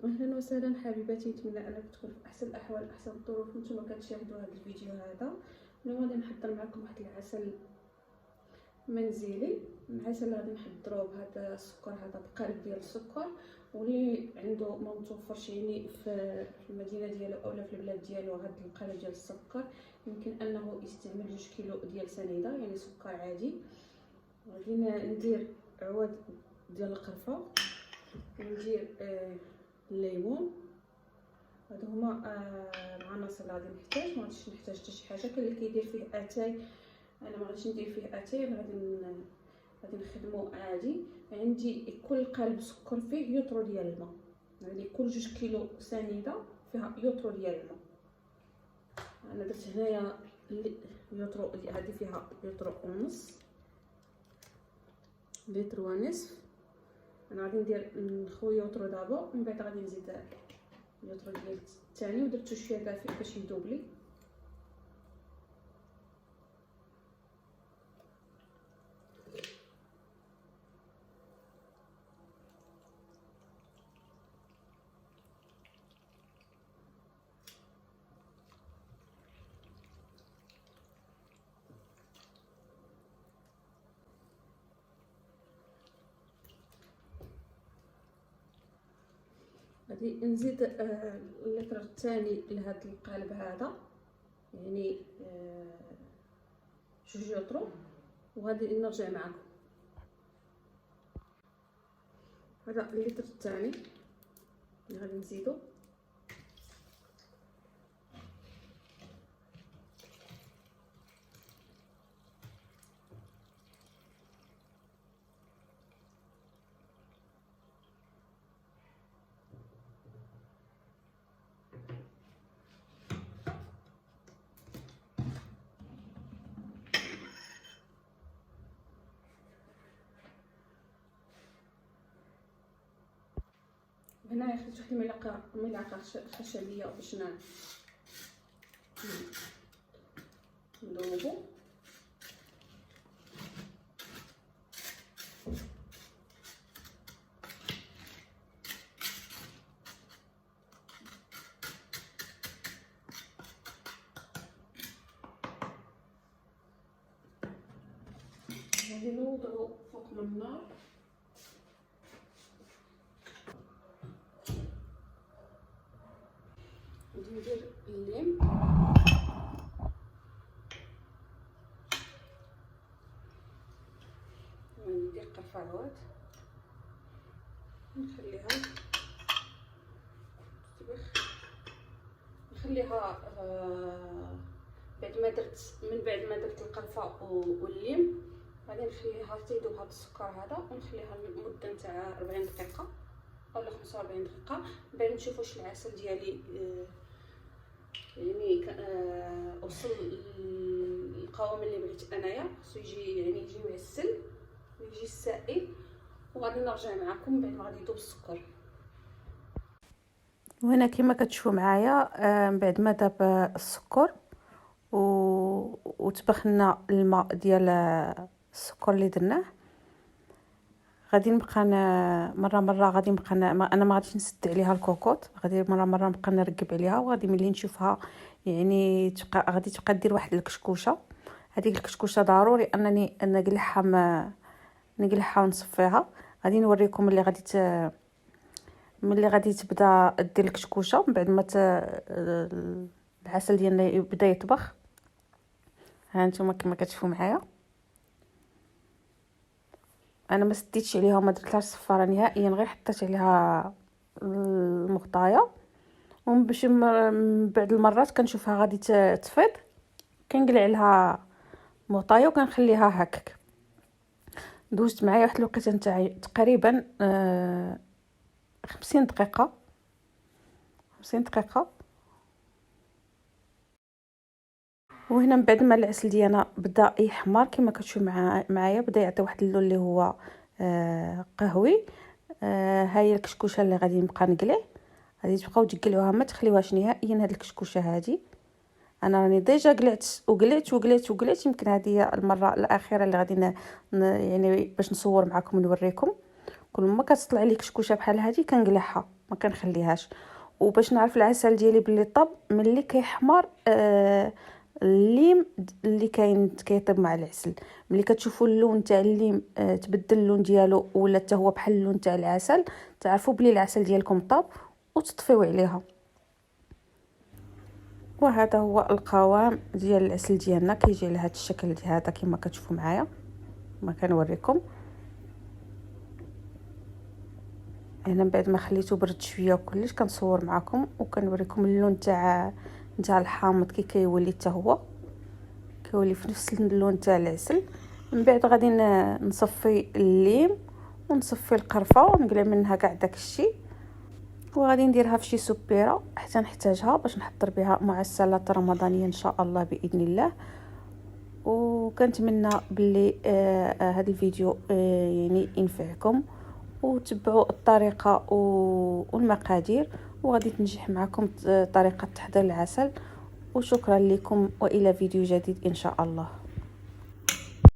اهلا وسهلا حبيباتي، نتمنى انك تكون في احسن الاحوال، احسن الظروف. نتوما كتشاهدوا هذا الفيديو هذا. اليوم غادي نحضر معكم واحد العسل منزلي. العسل اللي غادي نحضروه بهذا السكر، هذا بقالب ديال السكر، واللي عنده ما متوفرش يعني في المدينه ديالو اولا في البلاد ديالو هذا القالب ديال السكر، يمكن انه يستعمل 2 كيلو ديال سنيده يعني سكر عادي. غادي ندير عواد ديال القرفه، وندير الليمون. هادو هما العناصر اللي غادي نحتاج. ما غاديش نحتاج حتى شي حاجه. كاين اللي كيدير فيه اتاي، انا ما غاديش ندير فيه اتاي، انا غادي نخدمو عادي. عندي كل قالب سكر فيه يوترو ديال الماء، يعني كل 2 كيلو سنيده فيها يوترو ديال الماء. انا درت هنايا يوترو، هذه فيها يوترو ونص، لتر ونصف. انا غادي ندير نخوي يوترو دابا، ومن بعد غادي نزيد اليوترو ديال الثاني، ودرت شويه كافي باش يذوبلي. غادي نزيد اللتر الثاني لهذا القالب هذا، يعني 2 يوترو، وغادي نرجع معكم. هذا اللتر الثاني اللي غادي نزيدو. هنا خديت واحد الملعقه خشبيه باش نذوبو. غادي نوضعو فوق من النار. غادي ندير الليم، وندير قرفه عواد، نخليها تطبخ. نخليها بعد ما درت القرفه والليم، غادي نخليها تيذوب هذا السكر هذا، ونخليها لمده نتاع 40 دقيقه اولا 45 دقيقه. من بعد نشوف واش العسل ديالي يعني وصل القوام اللي بغيت انايا. خصو يجي معسل، يجي سائل، وغادي نرجع معكم من بعد ما غادي يذوب السكر. وهنا كما كتشوفوا معايا من بعد ما ذاب السكر وطبخنا الماء ديال السكر اللي درناه، غادي نبقى مره غادي نبقى انا ما غاديش نسد عليها الكوكوط، غادي مره نبقى نركب عليها، وغادي ملي نشوفها يعني غادي تبقى دير واحد الكشكوشه. هذيك الكشكوشه ضروري انني نقلعها ونصفيها. غادي نوريكم ملي غادي تبدا دير الكشكوشه من بعد ما العسل ديالنا يبدا يطبخ. ها نتوما كما كتشوفوا معايا، انا ما سديتش عليها وما درتلهاش صفاره نهائيا، غير حطيت عليها المغطايه، وباش من بعد المرات كنشوفها غادي تفيض كنقلع لها مغطايه وكنخليها هكاك. دوزت معايا واحد الوقيته نتاع تقريبا 50 دقيقه. وهنا من بعد ما العسل ديالنا بدا يحمر كما كتشوف معايا، بدا يعطي واحد اللون اللي هو قهوي. ها هي الكشكوشه اللي غادي نبقى نقليه. غادي تبقاو تقلعوها، ما تخليوهاش نهائيا. هاد الكشكوشه هادي انا راني ديجا قلعت يمكن هذه هي المره الاخيره اللي غادي يعني باش نصور معكم ونوريكم. كل ما كتطلع لي كشكوشه بحال هذه كنقلعها، ما كنخليهاش. وباش نعرف العسل ديالي باللي طاب ملي كيحمر الليم اللي كيطيب مع العسل. ملي كتشوفوا اللون تاع الليم تبدل اللون ديالو ولا حتى هو بحال اللون تاع العسل، تعرفوا بلي العسل ديالكم طاب وتطفيو عليها. وهذا هو القوام ديال العسل ديالنا، كيجي على هذا الشكل هذا كما كتشوفوا معايا. ما كنوريكم هنا من بعد ما خليته برد شويه وكلش كنصور معكم وكنوريكم اللون تاع الحامض كيولي حتى هو كيولي في نفس اللون تاع العسل. من بعد غادي نصفي الليم ونصفي القرفه ونقلع منها كاع داك الشيء، وغادي نديرها في شي سبيره حتى نحتاجها باش نحضر بها معسلات رمضانيه ان شاء الله باذن الله. وكنتمنى باللي هذا الفيديو يعني ينفعكم، وتبعوا الطريقه والمقادير وغادي تنجح معكم طريقه تحضير العسل. وشكرا لكم والى فيديو جديد ان شاء الله.